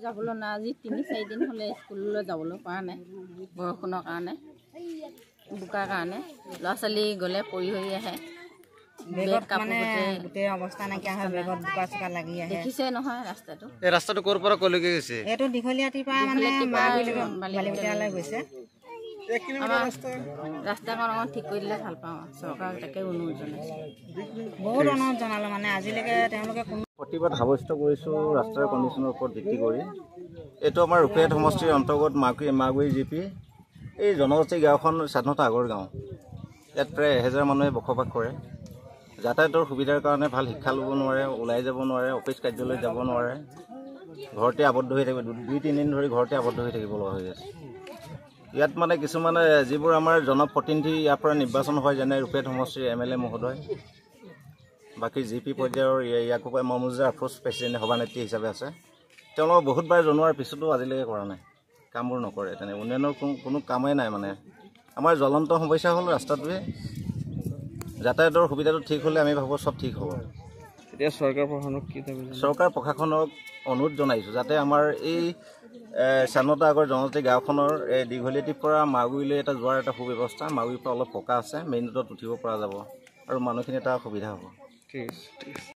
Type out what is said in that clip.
যাবলৈ না আজি ৩-৪ দিন হ'লে স্কুললৈ যাবলৈ পৰা নাই বৰষুণৰ কাৰণে বোকাৰ কাৰণে ল'ৰা ছোৱালী গ'লে পৰি হৈ আহে গোটেই অৱস্থা নাইকিয়া হয় বেগত বোকা চোকা লাগি আহে দেখিছে নহয় ৰাস্তাটো এই ৰাস্তাটো ক'ৰ পৰা ক'লৈকে গৈছে এইটো দীঘলীয়াটিৰ পৰা মানে বালিবিটালৈ গৈছে ৰাস্তাখন অকণ ঠিক কৰি দিলে ভাল পাওঁ চৰকাৰক তাকে অনুৰোধ জনাইছোঁ বহুত অনুৰোধ জনালোঁ মানে আজিলৈকে তেওঁলোকে কোনো প্ৰতিবাদ সাব্যস্ত কৰিছোঁ ৰাস্তাৰ কণ্ডিশ্যনৰ ওপৰত ভিত্তি কৰি এইটো আমাৰ ৰূপেহাট সমষ্টিৰ অন্তৰ্গত মাগুৰি জিপি এই জনজাতি গাঁওখন স্বাধীনতা আগৰ গাঁও ইয়াত প্ৰায় 1000 মানুহে বসবাস কৰে যাতায়াতৰ সুবিধাৰ কাৰণে ভাল শিক্ষা ল'ব নোৱাৰে ওলাই যাব নোৱাৰে অফিচ কাৰ্যালয় যাব নোৱাৰে ঘৰতে আবদ্ধ হৈ থাকিব 2-3 দিন ধৰি ঘৰতে আবদ্ধ হৈ থাকিব লগা হৈ আছে ইয়াত মানে কিছুমানে যিবোৰ আমাৰ জনপ্ৰতিনিধি ইয়াৰ পৰা নিৰ্বাচন হয় যেনে ৰূপেহাট সমষ্টিৰ MLA মহোদয় বাকী জিপি পৰ্যায়ৰ ইয়াকুব মহমুজা আফৰোজ প্ৰেচিডেণ্ট সভানেত্ৰী হিচাপে আছে তেওঁলোকক বহুতবাৰ জনোৱাৰ পিছতো আজিলৈকে কৰা নাই কামবোৰ নকৰে তেনে উন্নয়নৰ কোনো কামেই নাই মানে আমাৰ জ্বলন্ত সমস্যা হ'ল ৰাস্তাটোৱে যাতায়াতৰ সুবিধাটো ঠিক হ'লে আমি ভাবোঁ চব ঠিক হ'ব এতিয়া চৰকাৰ প্ৰশাসনক অনুৰোধ জনাইছোঁ যাতে আমাৰ এই স্বাধীনতা আগৰ জনজাতি গাঁওখনৰ এই দীঘলীয়াটিৰ পৰা মাগুৰিলৈ এটা যোৱাৰ এটা সুব্যৱস্থা মাগুৰিৰ পৰা অলপ পকা আছে মেইন ৰোডত উঠিব পৰা যাব আৰু মানুহখিনি এটা সুবিধা হ'ব ঠিক আছে